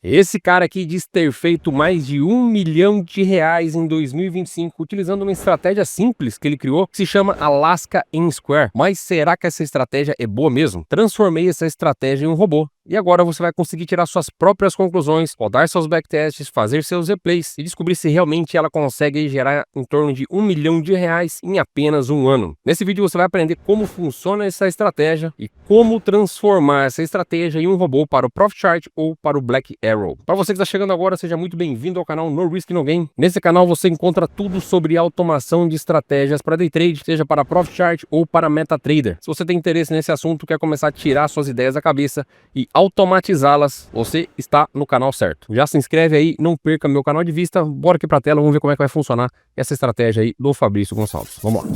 Esse cara aqui diz ter feito mais de R$ 1 milhão em 2025, utilizando uma estratégia simples que ele criou, que se chama Alaska in Square. Mas será que essa estratégia é boa mesmo? Transformei essa estratégia em um robô. E agora você vai conseguir tirar suas próprias conclusões, rodar seus backtests, fazer seus replays e descobrir se realmente ela consegue gerar em torno de R$ 1 milhão em apenas um ano. Nesse vídeo você vai aprender como funciona essa estratégia e como transformar essa estratégia em um robô para o Profit Chart ou para o Black Arrow. Para você que está chegando agora, seja muito bem-vindo ao canal No Risk No Game. Nesse canal você encontra tudo sobre automação de estratégias para day trade, seja para Profit Chart ou para MetaTrader. Se você tem interesse nesse assunto, quer começar a tirar suas ideias da cabeça e automatizá-las, você está no canal certo. Já se inscreve aí, não perca meu canal de vista. Bora aqui para a tela, vamos ver como é que vai funcionar essa estratégia aí do Fabrício Gonçalves. Vamos lá.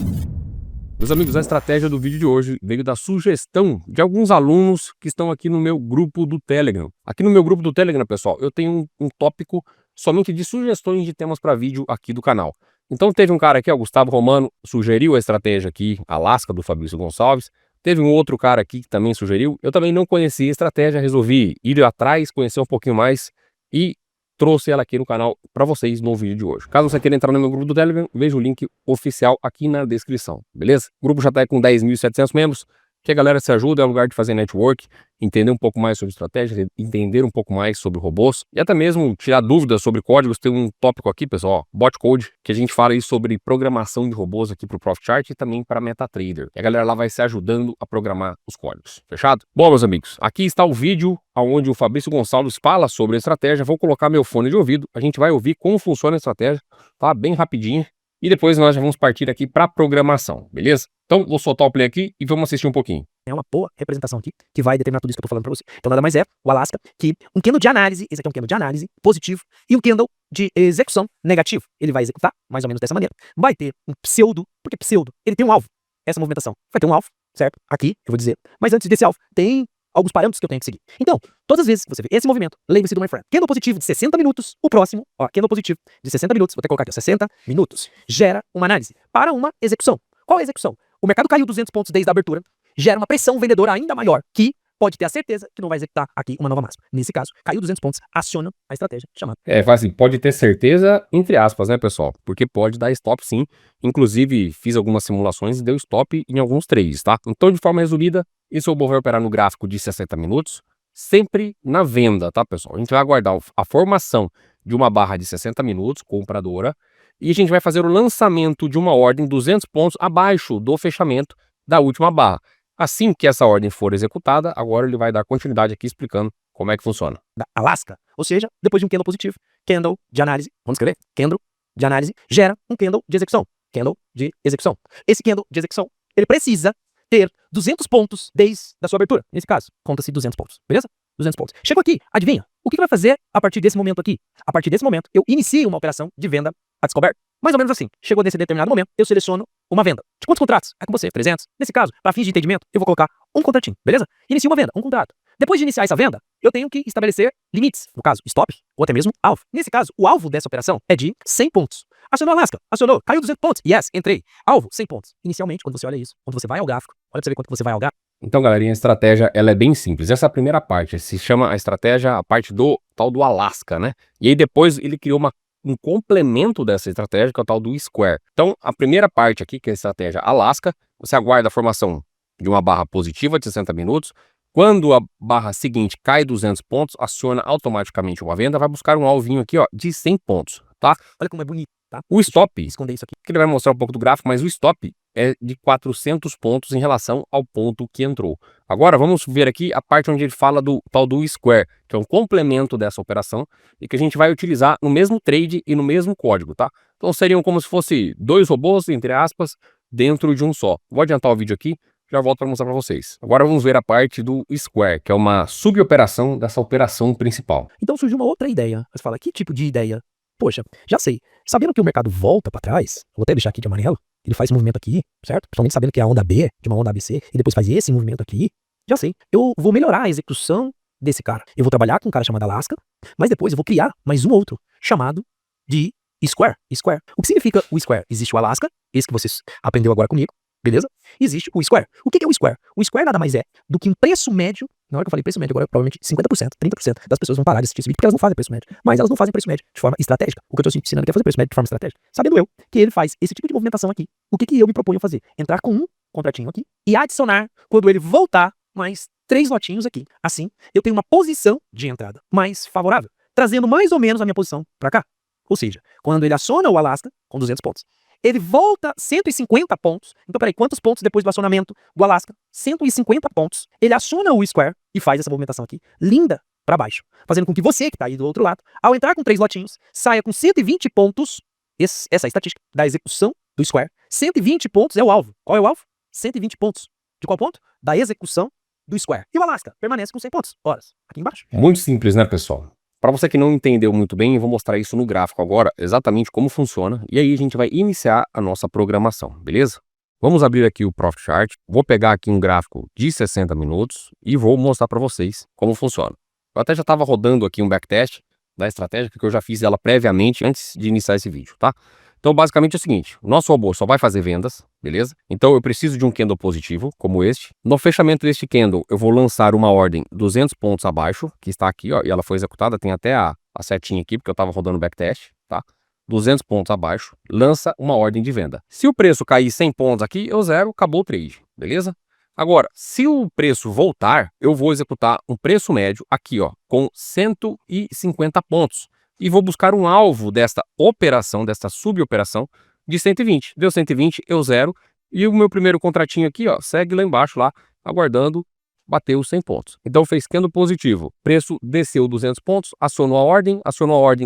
Meus amigos, a estratégia do vídeo de hoje veio da sugestão de alguns alunos que estão aqui no meu grupo do Telegram. Aqui no meu grupo do Telegram, pessoal, eu tenho um tópico somente de sugestões de temas para vídeo aqui do canal. Então teve um cara aqui, o Gustavo Romano, sugeriu a estratégia aqui, Alaska, do Fabrício Gonçalves. Teve um outro cara aqui que também sugeriu. Eu também não conhecia a estratégia, resolvi ir atrás, conhecer um pouquinho mais e trouxe ela aqui no canal para vocês no vídeo de hoje. Caso você queira entrar no meu grupo do Telegram, veja o link oficial aqui na descrição, beleza? O grupo já está com 10.700 membros, que a galera se ajuda, é um lugar de fazer network, entender um pouco mais sobre estratégia, entender um pouco mais sobre robôs e até mesmo tirar dúvidas sobre códigos. Tem um tópico aqui, pessoal, Bot Code, que a gente fala aí sobre programação de robôs aqui para o Profit Chart e também para MetaTrader. E a galera lá vai se ajudando a programar os códigos, fechado? Bom, meus amigos, aqui está o vídeo onde o Fabrício Gonçalves fala sobre a estratégia. Vou colocar meu fone de ouvido, a gente vai ouvir como funciona a estratégia, tá? Bem rapidinho. E depois nós já vamos partir aqui para programação, beleza? Então, vou soltar o play aqui e vamos assistir um pouquinho. É uma boa representação aqui, que vai determinar tudo isso que eu tô falando pra você. Então, nada mais é o Alaska que um candle de análise, esse aqui é um candle de análise positivo, e um candle de execução negativo. Ele vai executar mais ou menos dessa maneira. Vai ter um pseudo, porque pseudo, ele tem um alvo, essa movimentação. Vai ter um alvo, certo? Aqui, eu vou dizer. Mas antes desse alvo, tem alguns parâmetros que eu tenho que seguir. Então, todas as vezes que você vê esse movimento, lembre-se do my friend. Candle positivo de 60 minutos, o próximo, ó, candle positivo de 60 minutos, vou até colocar aqui, ó, 60 minutos, gera uma análise para uma execução. Qual é a execução? O mercado caiu 200 pontos desde a abertura, gera uma pressão vendedora ainda maior, que pode ter a certeza que não vai executar aqui uma nova máxima. Nesse caso, caiu 200 pontos, aciona a estratégia chamada. Fala assim, pode ter certeza, entre aspas, né, pessoal? Porque pode dar stop sim. Inclusive, fiz algumas simulações e deu stop em alguns trades, tá? Então, de forma resumida, esse robô vai operar no gráfico de 60 minutos, sempre na venda, tá, pessoal? A gente vai aguardar a formação de uma barra de 60 minutos, compradora, e a gente vai fazer o lançamento de uma ordem 200 pontos abaixo do fechamento da última barra. Assim que essa ordem for executada, agora ele vai dar continuidade aqui explicando como é que funciona. Da Alaska, ou seja, depois de um candle positivo, candle de análise, vamos escrever, candle de análise, gera um candle de execução, candle de execução. Esse candle de execução, ele precisa ter 200 pontos desde a sua abertura. Nesse caso, conta-se 200 pontos, beleza? 200 pontos. Chegou aqui, adivinha? O que vai fazer a partir desse momento aqui? A partir desse momento, eu inicio uma operação de venda a descoberta. Mais ou menos assim. Chegou nesse determinado momento, eu seleciono uma venda. De quantos contratos? É com você, 300. Nesse caso, para fins de entendimento, eu vou colocar um contratinho, beleza? Inicio uma venda, um contrato. Depois de iniciar essa venda, eu tenho que estabelecer limites. No caso, stop ou até mesmo alvo. Nesse caso, o alvo dessa operação é de 100 pontos. Acionou Alaska, acionou, caiu 200 pontos. Yes, entrei. Alvo, 100 pontos. Inicialmente, quando você olha isso, quando você vai ao gráfico, olha pra você ver quanto que você vai ao gráfico. Então, galerinha, a estratégia ela é bem simples. Essa é a primeira parte, se chama a estratégia, a parte do tal do Alaska, né? E aí depois ele criou um complemento dessa estratégia, que é o tal do Square. Então, a primeira parte aqui, que é a estratégia Alaska, você aguarda a formação de uma barra positiva de 60 minutos. Quando a barra seguinte cai 200 pontos, aciona automaticamente uma venda, vai buscar um alvinho aqui, ó, de 100 pontos, tá? Olha como é bonito, tá? O stop, esconder isso aqui, que ele vai mostrar um pouco do gráfico, mas o stop é de 400 pontos em relação ao ponto que entrou. Agora vamos ver aqui a parte onde ele fala do tal do Square, que é um complemento dessa operação e que a gente vai utilizar no mesmo trade e no mesmo código, tá? Então seriam como se fosse dois robôs, entre aspas, dentro de um só. Vou adiantar o vídeo aqui, já volto para mostrar para vocês. Agora vamos ver a parte do Square, que é uma suboperação dessa operação principal. Então surgiu uma outra ideia. Você fala, que tipo de ideia? Poxa, já sei. Sabendo que o mercado volta para trás, vou até deixar aqui de amarelo, ele faz esse movimento aqui, certo? Principalmente sabendo que é a onda B, de uma onda ABC, e depois faz esse movimento aqui, já sei. Eu vou melhorar a execução desse cara. Eu vou trabalhar com um cara chamado Alaska, mas depois eu vou criar mais um outro, chamado de Square. Square. O que significa o Square? Existe o Alaska, esse que você aprendeu agora comigo, Beleza? Existe o square. O que é o square? O square nada mais é do que um preço médio. Na hora que eu falei preço médio, agora provavelmente 50%, 30% das pessoas vão parar de assistir esse vídeo porque elas não fazem preço médio. Mas elas não fazem preço médio de forma estratégica. O que eu estou ensinando aqui é fazer preço médio de forma estratégica. Sabendo eu que ele faz esse tipo de movimentação aqui. O que eu me proponho fazer? Entrar com um contratinho aqui e adicionar quando ele voltar mais 3 lotinhos aqui. Assim, eu tenho uma posição de entrada mais favorável, trazendo mais ou menos a minha posição para cá. Ou seja, quando ele aciona o Alaska com 200 pontos, ele volta 150 pontos. Então, peraí, quantos pontos depois do acionamento do Alaska? 150 pontos. Ele aciona o Square e faz essa movimentação aqui, linda, para baixo. Fazendo com que você, que está aí do outro lado, ao entrar com 3 lotinhos, saia com 120 pontos. Essa é a estatística da execução do Square. 120 pontos é o alvo. Qual é o alvo? 120 pontos. De qual ponto? Da execução do Square. E o Alaska permanece com 100 pontos. Horas, aqui embaixo. Muito simples, né, pessoal? Para você que não entendeu muito bem, eu vou mostrar isso no gráfico agora, exatamente como funciona, e aí a gente vai iniciar a nossa programação, beleza? Vamos abrir aqui o Profit Chart, vou pegar aqui um gráfico de 60 minutos e vou mostrar para vocês como funciona. Eu até já estava rodando aqui um backtest da estratégia, porque eu já fiz ela previamente antes de iniciar esse vídeo, tá? Então, basicamente é o seguinte, o nosso robô só vai fazer vendas, beleza? Então, eu preciso de um candle positivo, como este. No fechamento deste candle, eu vou lançar uma ordem 200 pontos abaixo, que está aqui, ó, e ela foi executada, tem até a setinha aqui, porque eu estava rodando backtest, tá? 200 pontos abaixo, lança uma ordem de venda. Se o preço cair 100 pontos aqui, eu zero, acabou o trade, beleza? Agora, se o preço voltar, eu vou executar um preço médio aqui, ó, com 150 pontos. E vou buscar um alvo desta operação, desta suboperação, de 120. Deu 120, eu zero. E o meu primeiro contratinho aqui, ó, segue lá embaixo, lá, aguardando bater os 100 pontos. Então fez candle positivo. Preço desceu 200 pontos, acionou a ordem,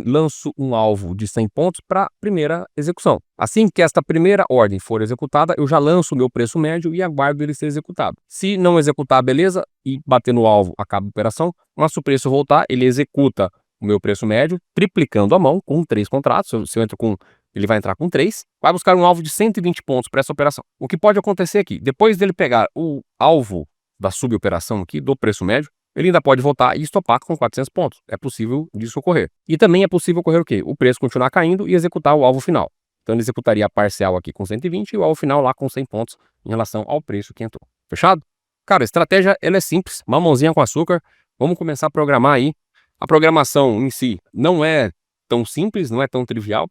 lanço um alvo de 100 pontos para primeira execução. Assim que esta primeira ordem for executada, eu já lanço o meu preço médio e aguardo ele ser executado. Se não executar, beleza, e bater no alvo, acaba a operação. Mas se o preço voltar, ele executa o meu preço médio, triplicando a mão com 3 contratos. Se eu entro com, ele vai entrar com 3, vai buscar um alvo de 120 pontos para essa operação. O que pode acontecer aqui, depois dele pegar o alvo da suboperação aqui, do preço médio, ele ainda pode voltar e estopar com 400 pontos. É possível disso ocorrer. E também é possível ocorrer o quê? O preço continuar caindo e executar o alvo final. Então ele executaria a parcial aqui com 120 e o alvo final lá com 100 pontos em relação ao preço que entrou. Fechado? Cara, a estratégia ela é simples, mamãozinha com açúcar. Vamos começar a programar aí. A programação em si não é tão simples, não é tão trivial,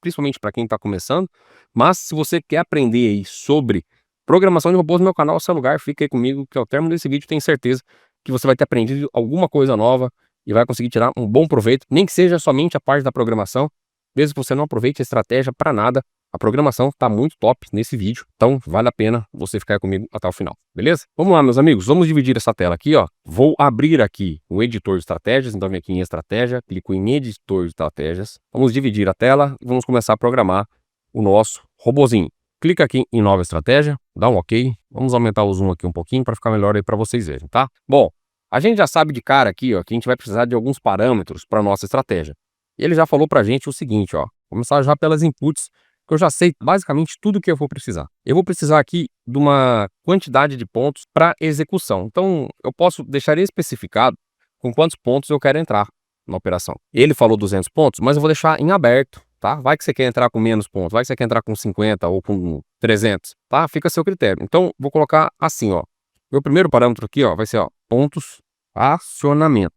principalmente para quem está começando, mas se você quer aprender aí sobre programação de robôs no meu canal, seu lugar, fica aí comigo, que ao término desse vídeo tenho certeza que você vai ter aprendido alguma coisa nova e vai conseguir tirar um bom proveito, nem que seja somente a parte da programação, mesmo que você não aproveite a estratégia para nada. A programação está muito top nesse vídeo, então vale a pena você ficar comigo até o final, beleza? Vamos lá, meus amigos, vamos dividir essa tela aqui, ó. Vou abrir aqui o editor de estratégias, então vem aqui em estratégia, clico em editor de estratégias. Vamos dividir a tela e vamos começar a programar o nosso robozinho. Clica aqui em nova estratégia, dá um ok. Vamos aumentar o zoom aqui um pouquinho para ficar melhor aí para vocês verem, tá? Bom, a gente já sabe de cara aqui, ó, que a gente vai precisar de alguns parâmetros para nossa estratégia. E ele já falou pra gente o seguinte, ó, começar já pelas inputs, que eu já sei basicamente tudo que eu vou precisar. Eu vou precisar aqui de uma quantidade de pontos para execução. Então, eu posso deixar especificado com quantos pontos eu quero entrar na operação. Ele falou 200 pontos, mas eu vou deixar em aberto, tá? Vai que você quer entrar com menos pontos, vai que você quer entrar com 50 ou com 300, tá? Fica a seu critério. Então, vou colocar assim, ó. Meu primeiro parâmetro aqui, ó, vai ser, ó, pontos acionamento,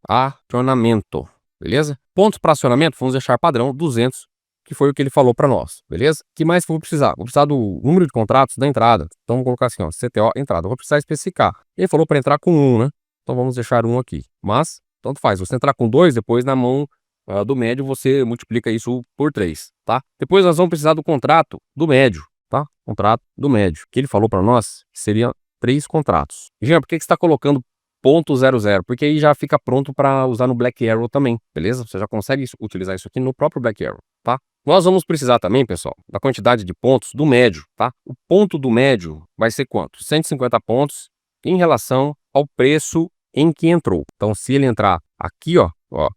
beleza? Pontos para acionamento, vamos deixar padrão 200, que foi o que ele falou para nós, beleza? O que mais que eu vou precisar? Vou precisar do número de contratos da entrada. Então, vou colocar assim, ó, CTO entrada. Eu vou precisar especificar. Ele falou para entrar com 1, né? Então, vamos deixar 1 aqui. Mas, tanto faz. Você entrar com 2, depois na mão do médio, você multiplica isso por 3, tá? Depois, nós vamos precisar do contrato do médio, tá? Contrato do médio. O que ele falou para nós seria 3 contratos. Jean, por que você está colocando .00? Porque aí já fica pronto para usar no Black Arrow também, beleza? Você já consegue utilizar isso aqui no próprio Black Arrow, tá? Nós vamos precisar também, pessoal, da quantidade de pontos do médio, tá? O ponto do médio vai ser quanto? 150 pontos em relação ao preço em que entrou. Então, se ele entrar aqui, ó,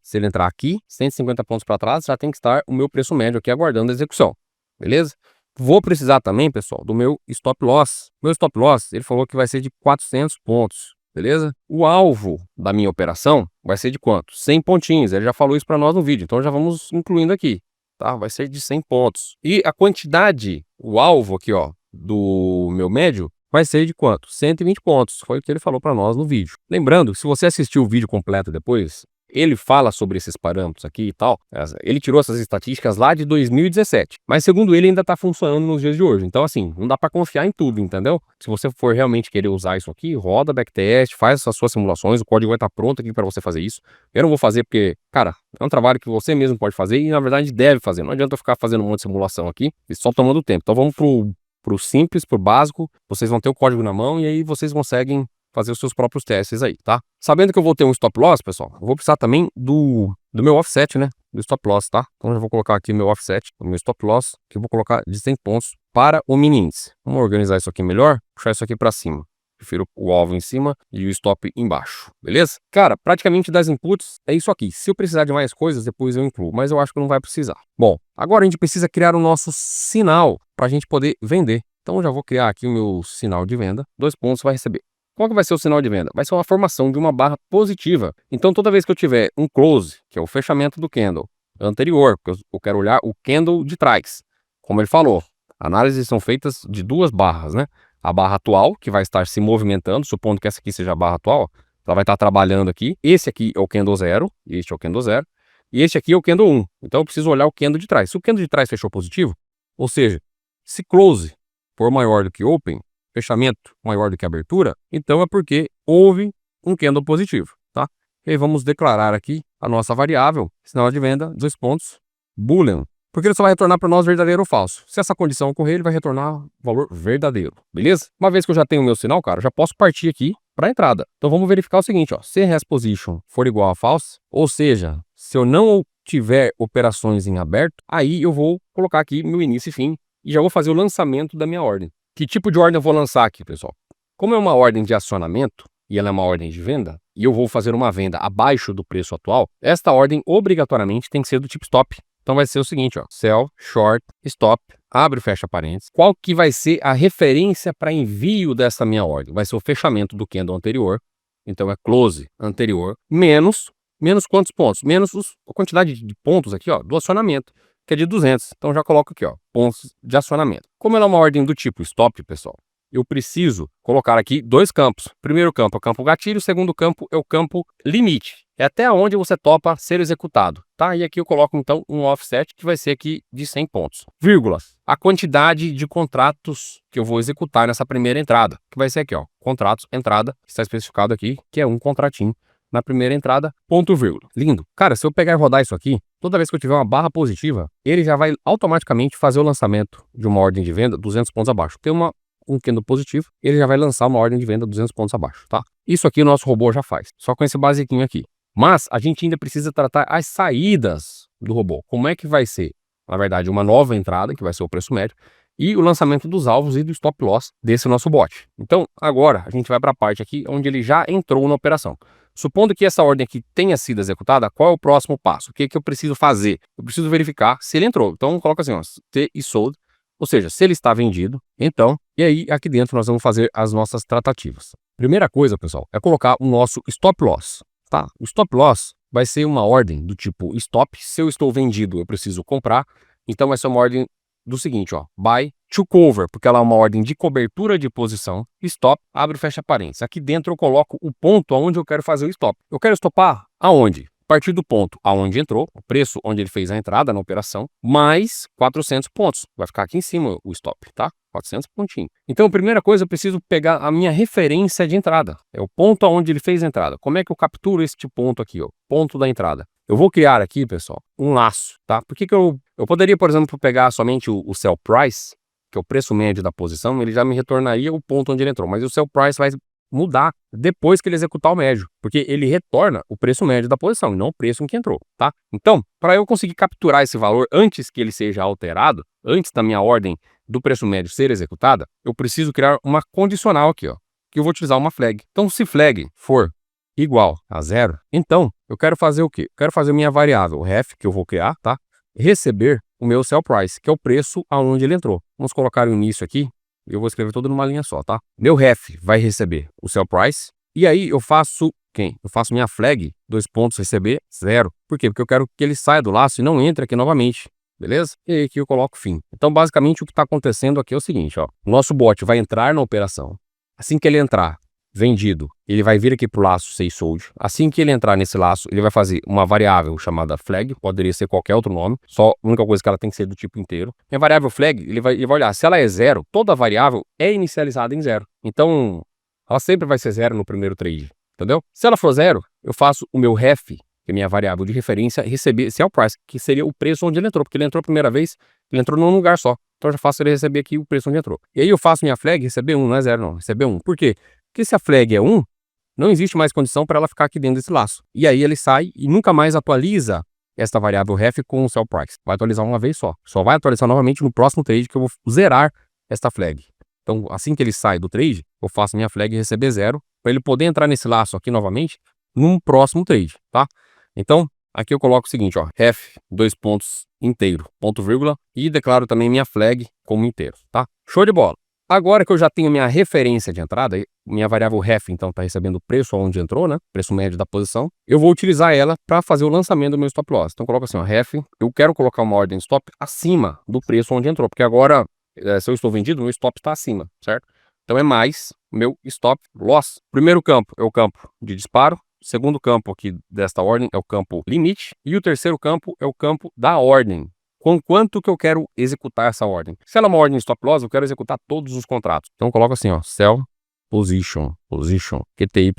se ele entrar aqui, 150 pontos para trás, já tem que estar o meu preço médio aqui aguardando a execução, beleza? Vou precisar também, pessoal, do meu stop loss. Meu stop loss, ele falou que vai ser de 400 pontos. Beleza? O alvo da minha operação vai ser de quanto? 100 pontinhos. Ele já falou isso para nós no vídeo, então já vamos incluindo aqui, tá? Vai ser de 100 pontos. E a quantidade, o alvo aqui, ó, do meu médio vai ser de quanto? 120 pontos. Foi o que ele falou para nós no vídeo. Lembrando, se você assistiu o vídeo completo depois, ele fala sobre esses parâmetros aqui e tal. Ele tirou essas estatísticas lá de 2017. Mas segundo ele ainda está funcionando nos dias de hoje. Então assim, não dá para confiar em tudo, entendeu? Se você for realmente querer usar isso aqui, roda backtest, faz as suas simulações, o código vai estar pronto aqui para você fazer isso. Eu não vou fazer porque, cara, é um trabalho que você mesmo pode fazer e na verdade deve fazer. Não adianta eu ficar fazendo um monte de simulação aqui e só tomando tempo. Então vamos pro simples, pro básico. Vocês vão ter o código na mão e aí vocês conseguem fazer os seus próprios testes aí, tá? Sabendo que eu vou ter um stop loss, pessoal, eu vou precisar também do meu offset, né? Do stop loss, tá? Então eu já vou colocar aqui meu offset, o meu stop loss, que eu vou colocar de 100 pontos para o mini índice. Vamos organizar isso aqui melhor, puxar isso aqui para cima. Prefiro o alvo em cima e o stop embaixo, beleza? Cara, praticamente das inputs é isso aqui. Se eu precisar de mais coisas, depois eu incluo, mas eu acho que não vai precisar. Bom, agora a gente precisa criar o nosso sinal para a gente poder vender. Então eu já vou criar aqui o meu sinal de venda. 2 pontos vai receber. Qual que vai ser o sinal de venda? Vai ser uma formação de uma barra positiva. Então toda vez que eu tiver um close, que é o fechamento do candle anterior, porque eu quero olhar o candle de trás. Como ele falou, análises são feitas de 2 barras, né? A barra atual, que vai estar se movimentando, supondo que essa aqui seja a barra atual, ela vai estar trabalhando aqui. Esse aqui é o candle 0, este é o candle 0, e este aqui é o candle 1. Então eu preciso olhar o candle de trás. Se o candle de trás fechou positivo, ou seja, se close for maior do que open, fechamento maior do que abertura, então é porque houve um candle positivo, tá? E aí vamos declarar aqui a nossa variável, sinal de venda, 2 pontos, boolean, porque ele só vai retornar para nós verdadeiro ou falso. Se essa condição ocorrer, ele vai retornar valor verdadeiro, beleza? Uma vez que eu já tenho o meu sinal, cara, eu já posso partir aqui para a entrada. Então vamos verificar o seguinte, ó, se res position for igual a false, ou seja, se eu não tiver operações em aberto, aí eu vou colocar aqui meu início e fim e já vou fazer o lançamento da minha ordem. Que tipo de ordem eu vou lançar aqui, pessoal? Como é uma ordem de acionamento, e ela é uma ordem de venda, e eu vou fazer uma venda abaixo do preço atual, esta ordem obrigatoriamente tem que ser do tipo stop. Então vai ser o seguinte, ó, sell, short, stop, abre e fecha parênteses. Qual que vai ser a referência para envio dessa minha ordem? Vai ser o fechamento do candle anterior, então é close anterior, menos quantos pontos? Menos a quantidade de pontos aqui, ó, do acionamento, que é de 200. Então já coloco aqui, ó, pontos de acionamento. Como ela é uma ordem do tipo stop, pessoal, eu preciso colocar aqui 2 campos. Primeiro campo é o campo gatilho, segundo campo é o campo limite. É até onde você topa ser executado, tá? E aqui eu coloco então um offset que vai ser aqui de 100 pontos. Vírgulas, a quantidade de contratos que eu vou executar nessa primeira entrada, que vai ser aqui, ó, contratos, entrada, que está especificado aqui, que é um contratinho na primeira entrada, ponto vírgula. Lindo. Cara, se eu pegar e rodar isso aqui, toda vez que eu tiver uma barra positiva, ele já vai automaticamente fazer o lançamento de uma ordem de venda 200 pontos abaixo. Tem um candle positivo, ele já vai lançar uma ordem de venda 200 pontos abaixo, tá? Isso aqui o nosso robô já faz, só com esse basiquinho aqui. Mas a gente ainda precisa tratar as saídas do robô. Como é que vai ser? Na verdade, uma nova entrada, que vai ser o preço médio, e o lançamento dos alvos e do stop loss desse nosso bot. Então, agora, a gente vai para a parte aqui onde ele já entrou na operação. Supondo que essa ordem aqui tenha sido executada, qual é o próximo passo? O que eu preciso fazer? Eu preciso verificar se ele entrou. Então, coloca assim, ó, T e sold, ou seja, se ele está vendido, então, e aí aqui dentro nós vamos fazer as nossas tratativas. Primeira coisa, pessoal, é colocar o nosso stop loss, tá? O stop loss vai ser uma ordem do tipo stop, se eu estou vendido, eu preciso comprar, então vai ser uma ordem do seguinte, ó, buy to cover, porque ela é uma ordem de cobertura de posição, stop, abre e fecha parênteses. Aqui dentro eu coloco o ponto aonde eu quero fazer o stop. Eu quero stopar aonde? A partir do ponto aonde entrou, o preço onde ele fez a entrada na operação, mais 400 pontos. Vai ficar aqui em cima o stop, tá? 400 pontinhos. Então, a primeira coisa, eu preciso pegar a minha referência de entrada. É o ponto aonde ele fez a entrada. Como é que eu capturo este ponto aqui, ó? Ponto da entrada. Eu vou criar aqui, pessoal, um laço, tá? Por que eu poderia, por exemplo, pegar somente o sell price, que é o preço médio da posição, ele já me retornaria o ponto onde ele entrou. Mas o sell price vai mudar depois que ele executar o médio, porque ele retorna o preço médio da posição e não o preço em que entrou, tá? Então, para eu conseguir capturar esse valor antes que ele seja alterado, antes da minha ordem do preço médio ser executada, eu preciso criar uma condicional aqui, ó, que eu vou utilizar uma flag. Então, se flag for igual a 0, então eu quero fazer o quê? Eu quero fazer minha variável ref, que eu vou criar, tá? Receber o meu sell price, que é o preço aonde ele entrou. Vamos colocar o início aqui. Eu vou escrever tudo numa linha só, tá? Meu ref vai receber o sell price. E aí eu faço quem? Eu faço minha flag, 2 pontos, receber 0. Por quê? Porque eu quero que ele saia do laço e não entre aqui novamente. beleza? E aí aqui eu coloco fim. Então, basicamente, o que está acontecendo aqui é o seguinte, ó. O nosso bot vai entrar na operação. Assim que ele entrar, vendido, ele vai vir aqui pro laço say sold. Assim que ele entrar nesse laço, ele vai fazer uma variável chamada flag, poderia ser qualquer outro nome, só a única coisa que ela tem que ser do tipo inteiro. E a variável flag, ele vai olhar, se ela é 0, toda variável é inicializada em 0. Então, ela sempre vai ser 0 no primeiro trade, entendeu? Se ela for 0, eu faço o meu ref, que é minha variável de referência, receber sell price, que seria o preço onde ele entrou, porque ele entrou a primeira vez, ele entrou num lugar só. Então eu já faço ele receber aqui o preço onde entrou. E aí eu faço minha flag receber 1, não é 0 não, receber 1. Por quê? Porque se a flag é 1, não existe mais condição para ela ficar aqui dentro desse laço. E aí ele sai e nunca mais atualiza esta variável ref com o sell price. Vai atualizar uma vez só. Só vai atualizar novamente no próximo trade que eu vou zerar esta flag. Então, assim que ele sai do trade, eu faço minha flag receber 0, para ele poder entrar nesse laço aqui novamente num próximo trade, tá? Então, aqui eu coloco o seguinte, ó, ref, 2 pontos inteiro, ponto vírgula, e declaro também minha flag como inteiro, tá? Show de bola. Agora que eu já tenho minha referência de entrada, minha variável ref, então, está recebendo o preço onde entrou, né? Preço médio da posição. Eu vou utilizar ela para fazer o lançamento do meu stop loss. Então, coloco assim, ó, ref, eu quero colocar uma ordem stop acima do preço onde entrou, porque agora, se eu estou vendido, meu stop está acima, certo? Então, é mais meu stop loss. Primeiro campo é o campo de disparo. O segundo campo aqui desta ordem é o campo limite. E o terceiro campo é o campo da ordem. Com quanto que eu quero executar essa ordem. Se ela é uma ordem stop loss, eu quero executar todos os contratos. Então, eu coloco assim, ó, sell position, QTY,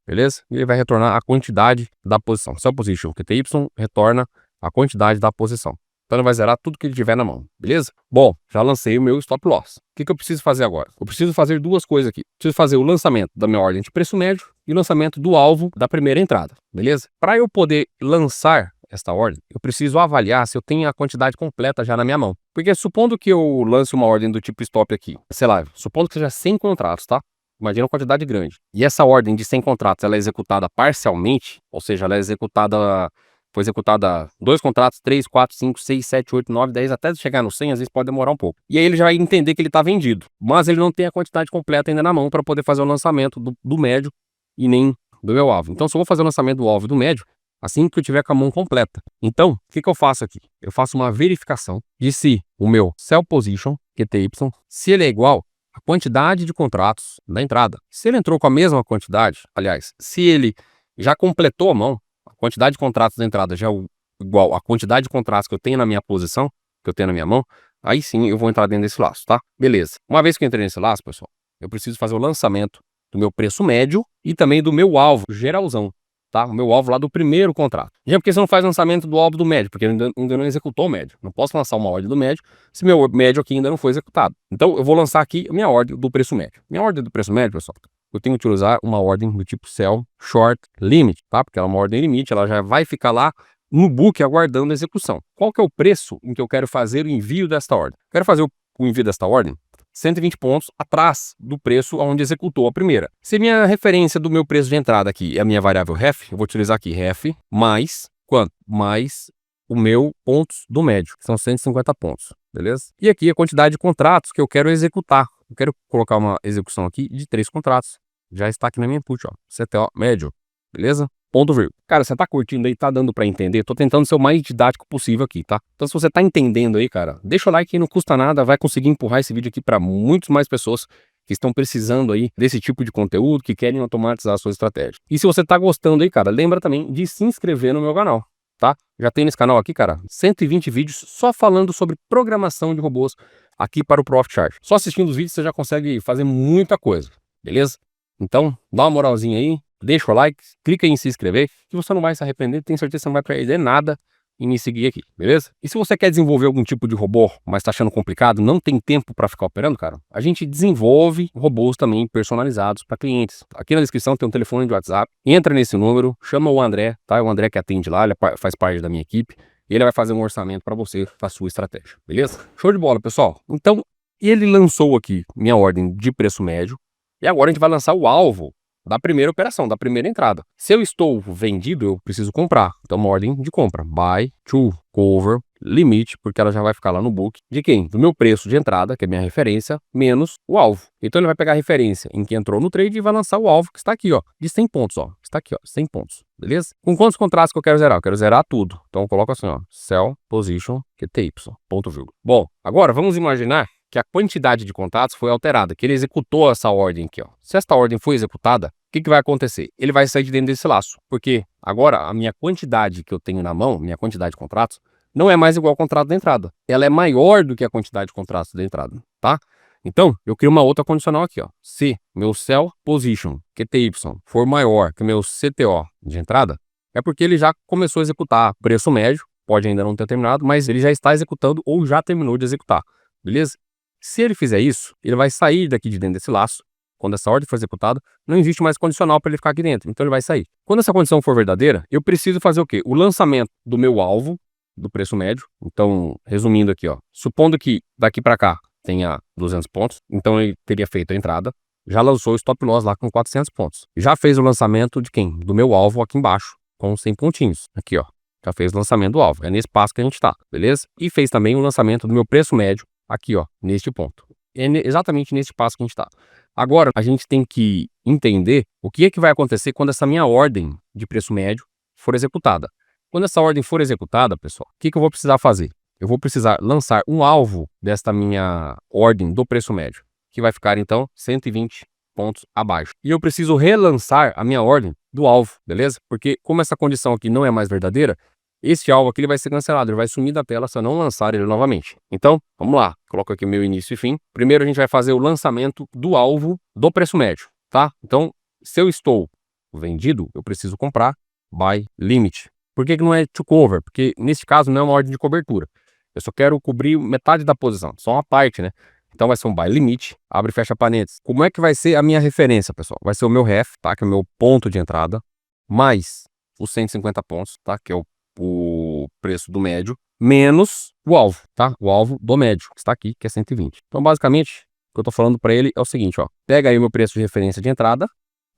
beleza? E ele vai retornar a quantidade da posição. Sell position, QTY, retorna a quantidade da posição. Então, ele vai zerar tudo que ele tiver na mão, beleza? Bom, já lancei o meu stop loss. O que eu preciso fazer agora? Eu preciso fazer duas coisas aqui. Preciso fazer o lançamento da minha ordem de preço médio e o lançamento do alvo da primeira entrada, beleza? Para eu poder lançar esta ordem, eu preciso avaliar se eu tenho a quantidade completa já na minha mão. Porque supondo que eu lance uma ordem do tipo stop aqui, sei lá, supondo que seja 100 contratos, tá? Imagina uma quantidade grande. E essa ordem de 100 contratos, ela é executada parcialmente, ou seja, ela é executada, foi executada 2 contratos, 3, 4, 5, 6, 7, 8, 9, 10, até chegar no 100, às vezes pode demorar um pouco. E aí ele já vai entender que ele está vendido, mas ele não tem a quantidade completa ainda na mão para poder fazer o lançamento do médio e nem do meu alvo. Então, se eu vou fazer o lançamento do alvo e do médio, assim que eu tiver com a mão completa. Então, o que eu faço aqui? Eu faço uma verificação de se o meu sell position, QTY, se ele é igual à quantidade de contratos da entrada. Se ele entrou com a mesma quantidade, aliás, se ele já completou a mão, a quantidade de contratos da entrada já é igual à quantidade de contratos que eu tenho na minha posição, que eu tenho na minha mão, aí sim eu vou entrar dentro desse laço, tá? Beleza. Uma vez que eu entrei nesse laço, pessoal, eu preciso fazer o lançamento do meu preço médio e também do meu alvo geralzão. Tá? O meu alvo lá do primeiro contrato. Já porque você não faz lançamento do alvo do médio, porque ainda não executou o médio. Não posso lançar uma ordem do médio se meu médio aqui ainda não foi executado. Então eu vou lançar aqui a minha ordem do preço médio. Minha ordem do preço médio, pessoal, eu tenho que utilizar uma ordem do tipo sell short limit, tá? Porque ela é uma ordem limite, ela já vai ficar lá no book aguardando a execução. Qual que é o preço em que eu quero fazer o envio desta ordem? Quero fazer o envio desta ordem 120 pontos atrás do preço onde executou a primeira. Se minha referência do meu preço de entrada aqui é a minha variável ref, eu vou utilizar aqui ref mais quanto? Mais o meu pontos do médio, que são 150 pontos, beleza? E aqui a quantidade de contratos que eu quero executar. Eu quero colocar uma execução aqui de 3 contratos. Já está aqui na minha input, ó, CTO médio, beleza? Ponto vírgula. Cara, você tá curtindo aí, tá dando pra entender? Tô tentando ser o mais didático possível aqui, tá? Então se você tá entendendo aí, cara, deixa o like aí, não custa nada, vai conseguir empurrar esse vídeo aqui pra muitas mais pessoas que estão precisando aí desse tipo de conteúdo, que querem automatizar a sua estratégia. E se você tá gostando aí, cara, lembra também de se inscrever no meu canal, tá? Já tem nesse canal aqui, cara, 120 vídeos só falando sobre programação de robôs aqui para o Profit Chart. Só assistindo os vídeos você já consegue fazer muita coisa, beleza? Então, dá uma moralzinha aí. Deixa o like, clica em se inscrever, que você não vai se arrepender, tenho certeza que você não vai perder nada em me seguir aqui, beleza? E se você quer desenvolver algum tipo de robô, mas tá achando complicado, não tem tempo para ficar operando, cara, a gente desenvolve robôs também personalizados para clientes. Aqui na descrição tem um telefone de WhatsApp, entra nesse número, chama o André, tá? É o André que atende lá, ele faz parte da minha equipe, e ele vai fazer um orçamento para você, para sua estratégia, beleza? Show de bola, pessoal. Então, ele lançou aqui minha ordem de preço médio, e agora a gente vai lançar o alvo da primeira operação, da primeira entrada. Se eu estou vendido, eu preciso comprar. Então, uma ordem de compra. Buy to cover limite, porque ela já vai ficar lá no book. De quem? Do meu preço de entrada, que é minha referência, menos o alvo. Então, ele vai pegar a referência em que entrou no trade e vai lançar o alvo, que está aqui, ó, de 100 pontos, ó. Está aqui, ó, 100 pontos. Beleza? Com quantos contratos que eu quero zerar? Eu quero zerar tudo. Então, eu coloco assim, ó, sell position QTY, ponto vírgula. Bom, agora vamos imaginar que a quantidade de contratos foi alterada, que ele executou essa ordem aqui, ó. Se esta ordem foi executada, o que vai acontecer? Ele vai sair de dentro desse laço, porque agora a minha quantidade que eu tenho na mão, minha quantidade de contratos, não é mais igual ao contrato da entrada. Ela é maior do que a quantidade de contratos da entrada, tá? Então, eu crio uma outra condicional aqui, ó. Se meu sell position QTY for maior que o meu CTO de entrada, é porque ele já começou a executar preço médio, pode ainda não ter terminado, mas ele já está executando ou já terminou de executar, beleza? Se ele fizer isso, ele vai sair daqui de dentro desse laço. Quando essa ordem for executada, não existe mais condicional para ele ficar aqui dentro, então ele vai sair. Quando essa condição for verdadeira, eu preciso fazer o quê? O lançamento do meu alvo, do preço médio. Então, resumindo aqui, ó, supondo que daqui para cá tenha 200 pontos, então ele teria feito a entrada, já lançou o stop loss lá com 400 pontos. Já fez o lançamento de quem? Do meu alvo aqui embaixo, com 100 pontinhos. Aqui, ó, já fez o lançamento do alvo. É nesse passo que a gente está, beleza? E fez também o lançamento do meu preço médio aqui, ó, neste ponto. É exatamente nesse passo que a gente está. Agora, a gente tem que entender o que é que vai acontecer quando essa minha ordem de preço médio for executada. Quando essa ordem for executada, pessoal, o que eu vou precisar fazer? Eu vou precisar lançar um alvo desta minha ordem do preço médio, que vai ficar, então, 120 pontos abaixo. E eu preciso relançar a minha ordem do alvo, beleza? Porque como essa condição aqui não é mais verdadeira, esse alvo aqui ele vai ser cancelado, ele vai sumir da tela se eu não lançar ele novamente. Então, vamos lá. Coloco aqui meu início e fim. Primeiro a gente vai fazer o lançamento do alvo do preço médio, tá? Então, se eu estou vendido, eu preciso comprar buy limit. Por que não é to cover? Porque nesse caso não é uma ordem de cobertura. Eu só quero cobrir metade da posição, só uma parte, né? Então vai ser um buy limit, abre e fecha parênteses. Como é que vai ser a minha referência, pessoal? Vai ser o meu ref, tá? Que é o meu ponto de entrada, mais os 150 pontos, tá? Que é o preço do médio, menos o alvo, tá? O alvo do médio, que está aqui, que é 120. Então, basicamente, o que eu tô falando para ele é o seguinte, ó. Pega aí o meu preço de referência de entrada,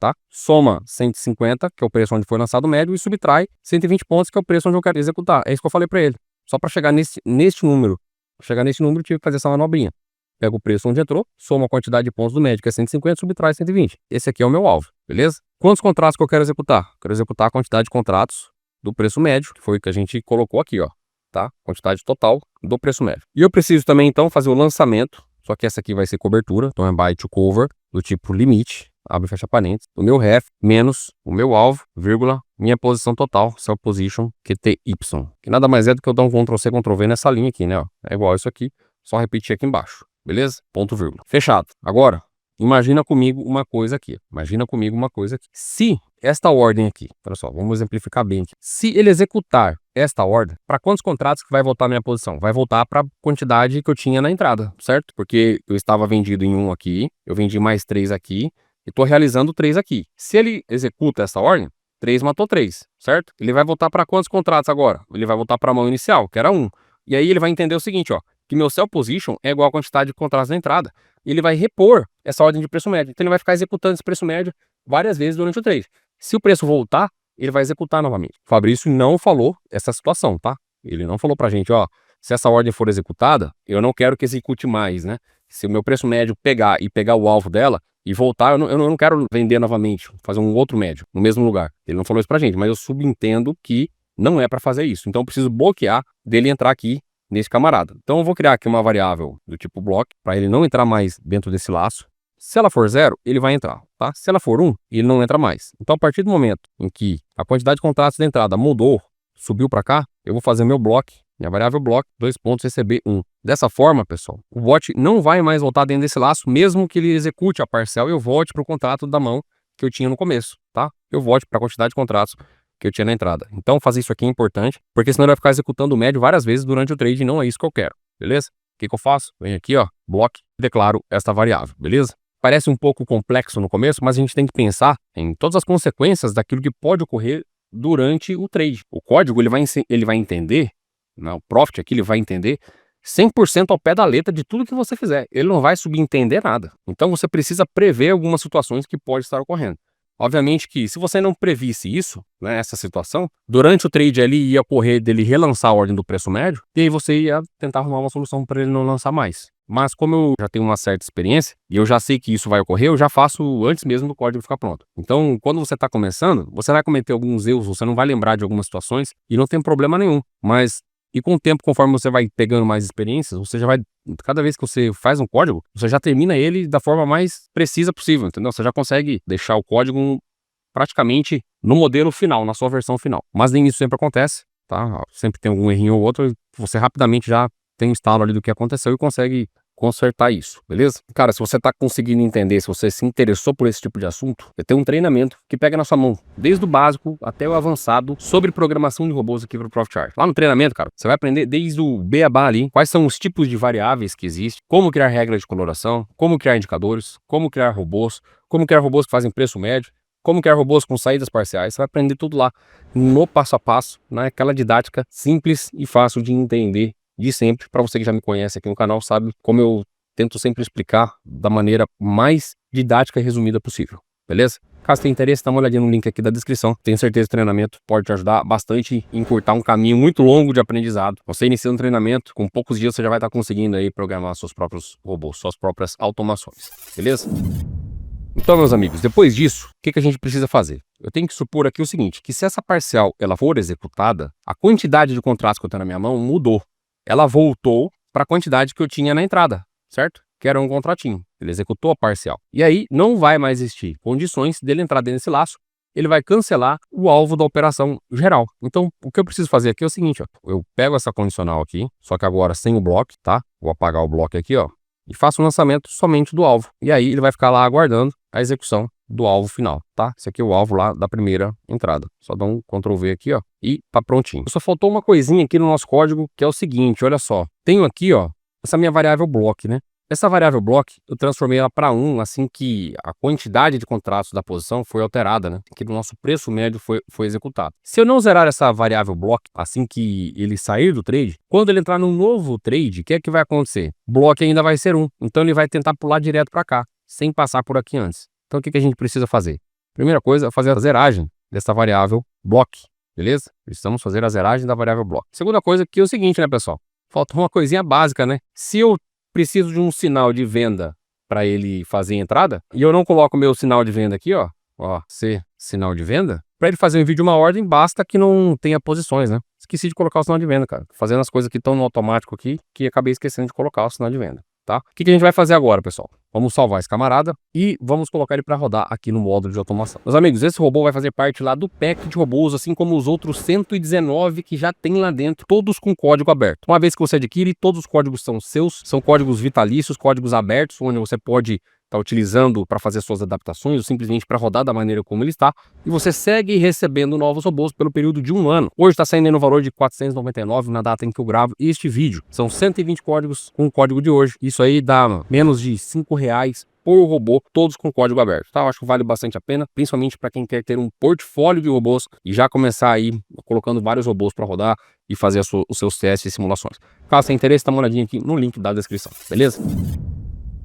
tá? Soma 150, que é o preço onde foi lançado o médio, e subtrai 120 pontos, que é o preço onde eu quero executar. É isso que eu falei para ele. Só para chegar neste número. Pra chegar nesse número, eu tive que fazer essa manobrinha. Pega o preço onde entrou, soma a quantidade de pontos do médio, que é 150, subtrai 120. Esse aqui é o meu alvo, beleza? Quantos contratos que eu quero executar? Quero executar a quantidade de contratos do preço médio, que foi o que a gente colocou aqui, ó, tá? Quantidade total do preço médio. E eu preciso também, então, fazer o lançamento, só que essa aqui vai ser cobertura, então é buy to cover, do tipo limite, abre e fecha parênteses, o meu ref, menos o meu alvo, vírgula, minha posição total, sell position, QTY, que nada mais é do que eu dar um Ctrl+C, Ctrl+V nessa linha aqui, né, ó. É igual isso aqui, só repetir aqui embaixo, beleza? Ponto, vírgula. Fechado. Agora, imagina comigo uma coisa aqui. Se esta ordem aqui, olha só, vamos exemplificar bem aqui. Se ele executar esta ordem, para quantos contratos que vai voltar a minha posição? Vai voltar para a quantidade que eu tinha na entrada, certo? Porque eu estava vendido em um aqui, eu vendi mais 3 aqui, e estou realizando 3 aqui. Se ele executa essa ordem, 3 matou 3, certo? Ele vai voltar para quantos contratos agora? Ele vai voltar para a mão inicial, que era 1. E aí ele vai entender o seguinte, ó, que meu sell position é igual à quantidade de contratos na entrada. E ele vai repor essa ordem de preço médio. Então ele vai ficar executando esse preço médio várias vezes durante o trade. Se o preço voltar, ele vai executar novamente. O Fabrício não falou essa situação, tá? Ele não falou pra gente, ó, se essa ordem for executada, eu não quero que execute mais, né? Se o meu preço médio pegar o alvo dela e voltar, eu não quero vender novamente, fazer um outro médio no mesmo lugar. Ele não falou isso pra gente, mas eu subentendo que não é para fazer isso. Então eu preciso bloquear dele entrar aqui nesse camarada. Então eu vou criar aqui uma variável do tipo block, para ele não entrar mais dentro desse laço. Se ela for 0, ele vai entrar, tá? Se ela for 1, ele não entra mais. Então a partir do momento em que a quantidade de contratos da entrada mudou, subiu para cá, eu vou fazer meu block, minha variável block, 2 pontos receber 1. Dessa forma, pessoal, o bot não vai mais voltar dentro desse laço, mesmo que ele execute a parcial e eu volte para o contrato da mão que eu tinha no começo, tá? Eu volte para a quantidade de contratos que eu tinha na entrada. Então fazer isso aqui é importante, porque senão ele vai ficar executando o médio várias vezes durante o trade e não é isso que eu quero, beleza? O que eu faço? Venho aqui, ó, block, declaro esta variável, beleza? Parece um pouco complexo no começo, mas a gente tem que pensar em todas as consequências daquilo que pode ocorrer durante o trade. O código ele vai entender, né, o Profit aqui ele vai entender 100% ao pé da letra de tudo que você fizer. Ele não vai subentender nada. Então você precisa prever algumas situações que podem estar ocorrendo. Obviamente que se você não previsse isso, né, essa situação, durante o trade ali ia ocorrer dele relançar a ordem do preço médio, e aí você ia tentar arrumar uma solução para ele não lançar mais. Mas como eu já tenho uma certa experiência, e eu já sei que isso vai ocorrer, eu já faço antes mesmo do código ficar pronto. Então, quando você está começando, você vai cometer alguns erros, você não vai lembrar de algumas situações, e não tem problema nenhum. Mas, e com o tempo, conforme você vai pegando mais experiências, você já vai, cada vez que você faz um código, você já termina ele da forma mais precisa possível, entendeu? Você já consegue deixar o código praticamente no modelo final, na sua versão final. Mas nem isso sempre acontece, tá? Sempre tem algum errinho ou outro, você rapidamente já tem um estalo ali do que aconteceu e consegue consertar isso, beleza? Cara, se você tá conseguindo entender, se você se interessou por esse tipo de assunto, eu tenho um treinamento que pega na sua mão, desde o básico até o avançado, sobre programação de robôs aqui pro Profit Chart. Lá no treinamento, cara, você vai aprender desde o beabá ali, quais são os tipos de variáveis que existem, como criar regras de coloração, como criar indicadores, como criar robôs que fazem preço médio, como criar robôs com saídas parciais. Você vai aprender tudo lá no passo a passo, naquela didática simples e fácil de entender de sempre. Para você que já me conhece aqui no canal, sabe como eu tento sempre explicar da maneira mais didática e resumida possível, beleza? Caso tenha interesse, dá uma olhadinha no link aqui da descrição. Tenho certeza que o treinamento pode te ajudar bastante em encurtar um caminho muito longo de aprendizado. Você iniciando um treinamento, com poucos dias você já vai estar conseguindo aí programar seus próprios robôs, suas próprias automações, beleza? Então, meus amigos, depois disso, o que a gente precisa fazer? Eu tenho que supor aqui o seguinte, que se essa parcial ela for executada, a quantidade de contratos que eu tenho na minha mão mudou. Ela voltou para a quantidade que eu tinha na entrada, certo? Que era um contratinho. Ele executou a parcial. E aí não vai mais existir condições dele entrar dentro desse laço. Ele vai cancelar o alvo da operação geral. Então, o que eu preciso fazer aqui é o seguinte, ó. Eu pego essa condicional aqui, só que agora sem o bloco, tá? Vou apagar o bloco aqui, ó. E faço o lançamento somente do alvo. E aí ele vai ficar lá aguardando a execução do alvo final, tá? Esse aqui é o alvo lá da primeira entrada. Só dá um Ctrl V aqui, ó, e tá prontinho. Só faltou uma coisinha aqui no nosso código, que é o seguinte, olha só. Tenho aqui, ó, essa minha variável block, né? Essa variável block, eu transformei ela para 1 assim que a quantidade de contratos da posição foi alterada, né? Que o nosso preço médio foi executado. Se eu não zerar essa variável block assim que ele sair do trade, quando ele entrar num novo trade, o que é que vai acontecer? Block ainda vai ser 1, então ele vai tentar pular direto para cá, sem passar por aqui antes. Então o que a gente precisa fazer? Primeira coisa é fazer a zeragem dessa variável block, beleza? Precisamos fazer a zeragem da variável block. Segunda coisa que é o seguinte, né, pessoal? Falta uma coisinha básica, né? Se eu preciso de um sinal de venda para ele fazer a entrada, e eu não coloco meu sinal de venda aqui, ó, C, sinal de venda, para ele fazer um vídeo de uma ordem, basta que não tenha posições, né? Esqueci de colocar o sinal de venda, cara. Fazendo as coisas que estão no automático aqui, que acabei esquecendo de colocar o sinal de venda, tá? O que a gente vai fazer agora, pessoal? Vamos salvar esse camarada e vamos colocar ele para rodar aqui no módulo de automação. Meus amigos, esse robô vai fazer parte lá do pack de robôs, assim como os outros 119 que já tem lá dentro, todos com código aberto. Uma vez que você adquire, todos os códigos são seus, são códigos vitalícios, códigos abertos, onde você pode estar utilizando para fazer suas adaptações ou simplesmente para rodar da maneira como ele está, e você segue recebendo novos robôs pelo período de 1 ano. Hoje está saindo no valor de R$ 499 na data em que eu gravo este vídeo. São 120 códigos com o código de hoje. Isso aí dá menos de R$ 5 por robô, todos com código aberto, tá? Eu acho que vale bastante a pena, principalmente para quem quer ter um portfólio de robôs e já começar aí colocando vários robôs para rodar e fazer os seus testes e simulações. Caso tenha interesse, dá uma olhadinha aqui no link da descrição, beleza?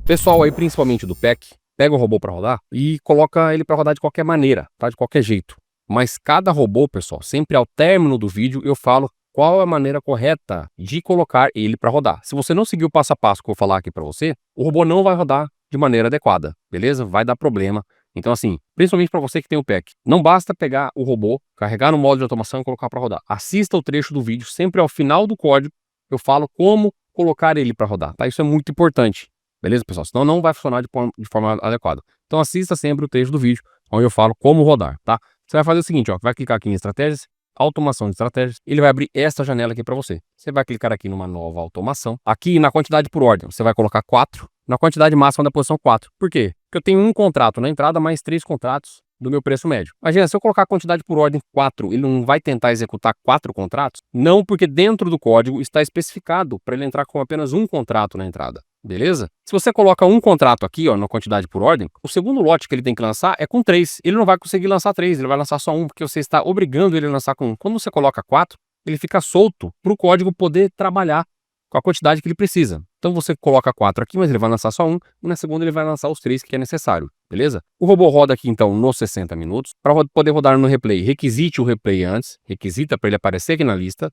Pessoal aí, principalmente do pack, pega o robô para rodar e coloca ele para rodar de qualquer maneira, tá? De qualquer jeito. Mas cada robô, pessoal, sempre ao término do vídeo eu falo qual é a maneira correta de colocar ele para rodar. Se você não seguir o passo a passo que eu vou falar aqui para você, o robô não vai rodar de maneira adequada, beleza? Vai dar problema. Então assim, principalmente para você que tem o pack, não basta pegar o robô, carregar no módulo de automação e colocar para rodar. Assista o trecho do vídeo, sempre ao final do código eu falo como colocar ele para rodar, tá? Isso é muito importante. Beleza, pessoal? Senão não vai funcionar de forma adequada. Então assista sempre o trecho do vídeo, onde eu falo como rodar, tá? Você vai fazer o seguinte, ó, vai clicar aqui em estratégias, automação de estratégias, ele vai abrir esta janela aqui para você. Você vai clicar aqui numa nova automação. Aqui na quantidade por ordem, você vai colocar 4, na quantidade máxima da posição 4. Por quê? Porque eu tenho um contrato na entrada, mais 3 contratos do meu preço médio. Imagina, se eu colocar a quantidade por ordem 4, ele não vai tentar executar 4 contratos? Não, porque dentro do código está especificado para ele entrar com apenas um contrato na entrada. Beleza? Se você coloca um contrato aqui, ó, na quantidade por ordem, o segundo lote que ele tem que lançar é com 3. Ele não vai conseguir lançar 3, ele vai lançar só 1, porque você está obrigando ele a lançar com 1. Quando você coloca 4, ele fica solto para o código poder trabalhar com a quantidade que ele precisa. Então você coloca 4 aqui, mas ele vai lançar só 1, e na segunda ele vai lançar os 3 que é necessário. beleza? O robô roda aqui então nos 60 minutos. Para poder rodar no replay, requisite o replay antes, requisita para ele aparecer aqui na lista,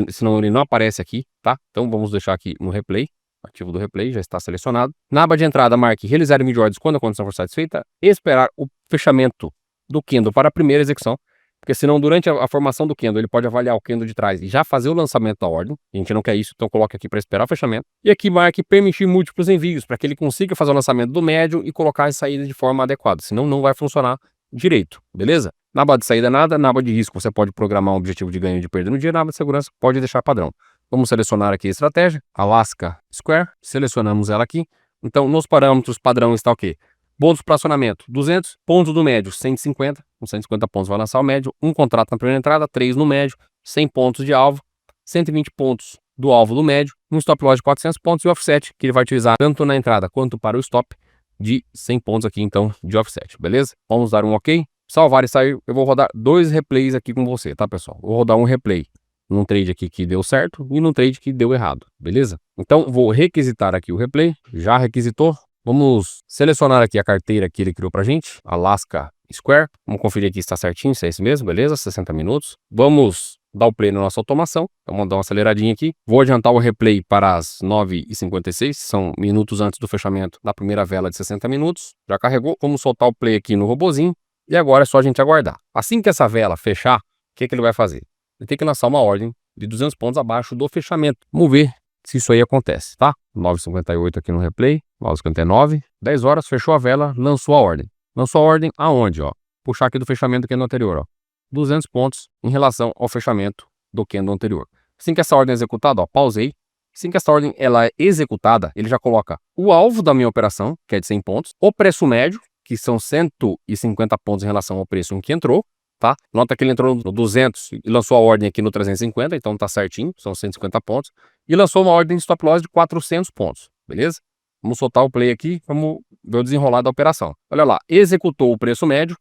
senão ele não aparece aqui, tá? Então vamos deixar aqui no replay. Ativo do replay, já está selecionado. Na aba de entrada, marque realizar mid orders quando a condição for satisfeita. Esperar o fechamento do candle para a primeira execução. Porque senão, durante a formação do candle, ele pode avaliar o candle de trás e já fazer o lançamento da ordem. A gente não quer isso, então coloque aqui para esperar o fechamento. E aqui marque permitir múltiplos envios, para que ele consiga fazer o lançamento do médio e colocar as saídas de forma adequada. Senão, não vai funcionar direito, beleza? Na aba de saída, nada. Na aba de risco, você pode programar um objetivo de ganho e de perda no dia. Na aba de segurança, pode deixar padrão. Vamos selecionar aqui a estratégia, Alaska Square, selecionamos ela aqui. Então, nos parâmetros padrão está o quê? Bônus para acionamento, 200, pontos do médio, 150, com 150 pontos vai lançar o médio, um contrato na primeira entrada, 3 no médio, 100 pontos de alvo, 120 pontos do alvo do médio, um stop loss de 400 pontos e offset, que ele vai utilizar tanto na entrada quanto para o stop, de 100 pontos aqui então de offset, beleza? Vamos dar um ok, salvar e sair, eu vou rodar 2 replays aqui com você, tá pessoal? Vou rodar um replay num trade aqui que deu certo e num trade que deu errado, beleza? Então vou requisitar aqui o replay, já requisitou, vamos selecionar aqui a carteira que ele criou pra gente, Alaska Square, vamos conferir aqui se está certinho, se é esse mesmo, beleza? 60 minutos, vamos dar o play na nossa automação, vamos dar uma aceleradinha aqui, vou adiantar o replay para as 9h56, são minutos antes do fechamento da primeira vela de 60 minutos, já carregou, vamos soltar o play aqui no robozinho e agora é só a gente aguardar. Assim que essa vela fechar, o que ele vai fazer? Ele tem que lançar uma ordem de 200 pontos abaixo do fechamento. Vamos ver se isso aí acontece, tá? 9h58 aqui no replay, 9h59, 10 horas, fechou a vela, lançou a ordem. Lançou a ordem aonde, ó? Puxar aqui do fechamento do candle anterior, ó. 200 pontos em relação ao fechamento do candle anterior. Assim que essa ordem é executada, ó, pausei. Assim que essa ordem ela é executada, ele já coloca o alvo da minha operação, que é de 100 pontos, o preço médio, que são 150 pontos em relação ao preço em que entrou, tá? Nota que ele entrou no 200 e lançou a ordem aqui no 350, então tá certinho, são 150 pontos. E lançou uma ordem de stop loss de 400 pontos, beleza? Vamos soltar o play aqui, vamos ver o desenrolar da operação. Olha lá, executou o preço médio,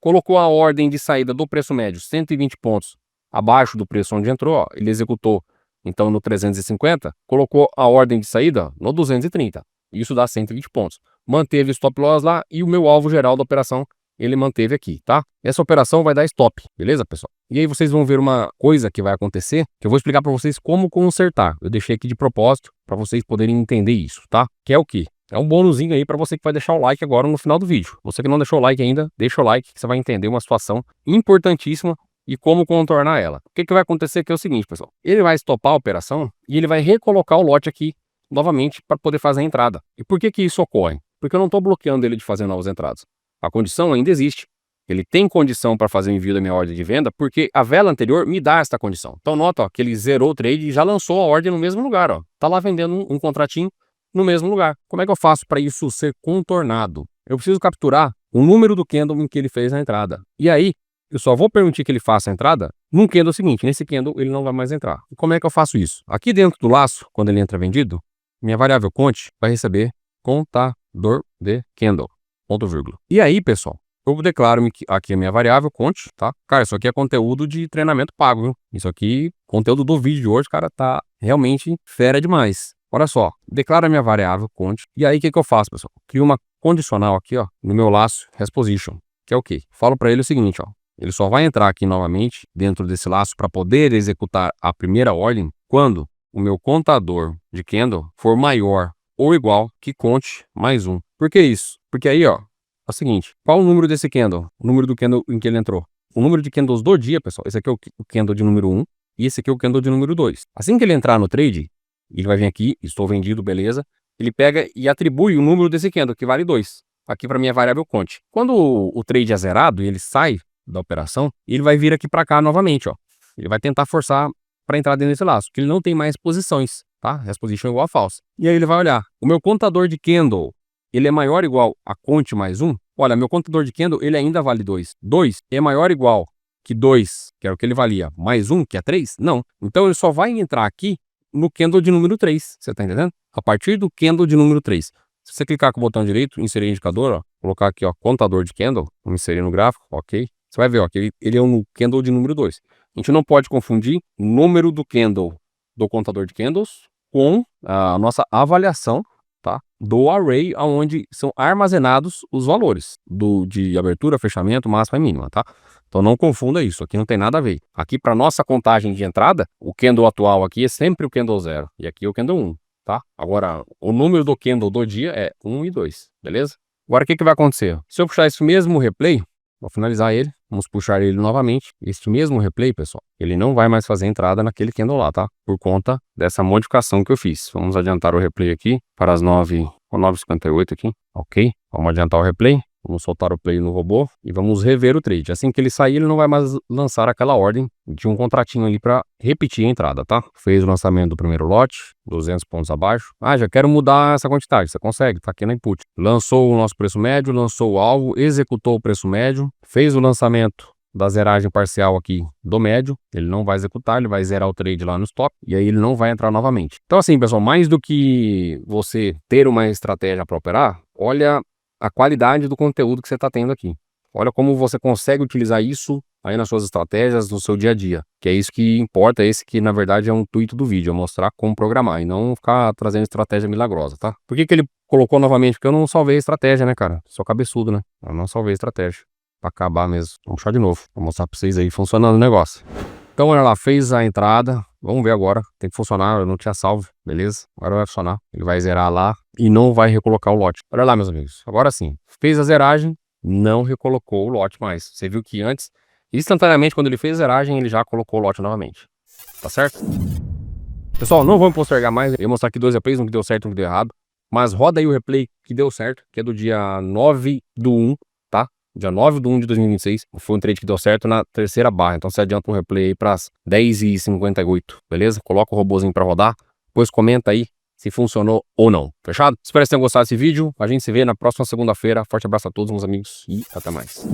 colocou a ordem de saída do preço médio, 120 pontos abaixo do preço onde entrou, ó, ele executou então no 350, colocou a ordem de saída no 230, isso dá 120 pontos. Manteve o stop loss lá e o meu alvo geral da operação ele manteve aqui, tá? Essa operação vai dar stop, beleza, pessoal? E aí vocês vão ver uma coisa que vai acontecer, que eu vou explicar para vocês como consertar. Eu deixei aqui de propósito para vocês poderem entender isso, tá? Que é o quê? É um bônusinho aí para você que vai deixar o like agora no final do vídeo. Você que não deixou o like ainda, deixa o like que você vai entender uma situação importantíssima e como contornar ela. O que vai acontecer que é o seguinte, pessoal. Ele vai stopar a operação e ele vai recolocar o lote aqui novamente para poder fazer a entrada. E por que isso ocorre? Porque eu não estou bloqueando ele de fazer novas entradas. A condição ainda existe. Ele tem condição para fazer o envio da minha ordem de venda porque a vela anterior me dá esta condição. Então nota, ó, que ele zerou o trade e já lançou a ordem no mesmo lugar, ó. Tá lá vendendo um contratinho no mesmo lugar. Como é que eu faço para isso ser contornado? Eu preciso capturar o número do candle em que ele fez a entrada. E aí, eu só vou permitir que ele faça a entrada num candle seguinte. Nesse candle ele não vai mais entrar. E como é que eu faço isso? Aqui dentro do laço, quando ele entra vendido, minha variável conte vai receber contador de candle. Ponto vírgula. E aí, pessoal, eu declaro aqui a minha variável conte, tá? Cara, isso aqui é conteúdo de treinamento pago, viu? Isso aqui, conteúdo do vídeo de hoje, cara, tá realmente fera demais. Olha só, declaro a minha variável conte. E aí, o que eu faço, pessoal? Crio uma condicional aqui, ó, no meu laço Resposition, que é o quê? Falo para ele o seguinte, ó. Ele só vai entrar aqui novamente dentro desse laço para poder executar a primeira ordem quando o meu contador de candle for maior ou igual que conte mais um. Por que isso? Porque aí, ó, é o seguinte, qual o número desse candle? O número do candle em que ele entrou. O número de candles do dia, pessoal, esse aqui é o candle de número 1 e esse aqui é o candle de número 2. Assim que ele entrar no trade, ele vai vir aqui, estou vendido, beleza, ele pega e atribui o número desse candle, que vale 2, aqui para minha variável conte. Quando o trade é zerado e ele sai da operação, ele vai vir aqui para cá novamente, ó. Ele vai tentar forçar para entrar dentro desse laço, porque ele não tem mais posições, tá? Resposition igual a false. E aí ele vai olhar, o meu contador de candle, ele é maior ou igual a conte mais 1? Olha, meu contador de candle, ele ainda vale 2. 2 é maior ou igual que 2, que era o que ele valia, mais 1, que é 3? Não. Então ele só vai entrar aqui no candle de número 3, você tá entendendo? A partir do candle de número 3. Se você clicar com o botão direito, inserir indicador, ó, colocar aqui, ó, contador de candle, vamos inserir no gráfico, ok? Você vai ver, ó, que ele é um candle de número 2. A gente não pode confundir o número do candle do contador de candles com a nossa avaliação, tá? do array, onde são armazenados os valores de abertura, fechamento, máxima e mínima, tá? Então não confunda isso, aqui não tem nada a ver. Aqui para nossa contagem de entrada, o candle atual aqui é sempre o candle 0 e aqui é o candle 1, tá? Agora, o número do candle do dia é 1 e 2, beleza? Agora o que vai acontecer? Se eu puxar esse mesmo replay, vou finalizar ele, vamos puxar ele novamente. Este mesmo replay, pessoal, ele não vai mais fazer entrada naquele candle lá, tá? Por conta dessa modificação que eu fiz. Vamos adiantar o replay aqui para as 9h58 aqui, ok? Vamos adiantar o replay. Vamos soltar o play no robô e vamos rever o trade. Assim que ele sair, ele não vai mais lançar aquela ordem de um contratinho ali para repetir a entrada, tá? Fez o lançamento do primeiro lote, 200 pontos abaixo. Ah, já quero mudar essa quantidade. Você consegue, tá aqui na input. Lançou o nosso preço médio, lançou o alvo, executou o preço médio, fez o lançamento da zeragem parcial aqui do médio, ele não vai executar, ele vai zerar o trade lá no stop e aí ele não vai entrar novamente. Então assim, pessoal, mais do que você ter uma estratégia para operar, olha a qualidade do conteúdo que você está tendo aqui. Olha como você consegue utilizar isso aí nas suas estratégias, no seu dia a dia. Que é isso que importa, esse que na verdade é um intuito do vídeo, é mostrar como programar e não ficar trazendo estratégia milagrosa, tá? Por que ele colocou novamente? Porque eu não salvei a estratégia, né, cara? Sou cabeçudo, né? Eu não salvei a estratégia. Pra acabar mesmo. Vamos puxar de novo. Vou mostrar pra vocês aí funcionando o negócio. Então, olha lá, fez a entrada. Vamos ver agora. Tem que funcionar, eu não tinha salvo, beleza? Agora vai funcionar. Ele vai zerar lá e não vai recolocar o lote. Olha lá, meus amigos. Agora sim. Fez a zeragem, não recolocou o lote mais. Você viu que antes, instantaneamente, quando ele fez a zeragem, ele já colocou o lote novamente. Tá certo? Pessoal, não vamos postergar mais. Eu vou mostrar aqui 2 replays, um que deu certo e um que deu errado. Mas roda aí o replay que deu certo, que é do dia 9/1, tá? Dia 9/1 de 2026, foi um trade que deu certo na terceira barra, então você adianta um replay aí para as 10h58, beleza? Coloca o robozinho para rodar, depois comenta aí se funcionou ou não, fechado? Espero que vocês tenham gostado desse vídeo, a gente se vê na próxima segunda-feira, forte abraço a todos meus amigos e até mais.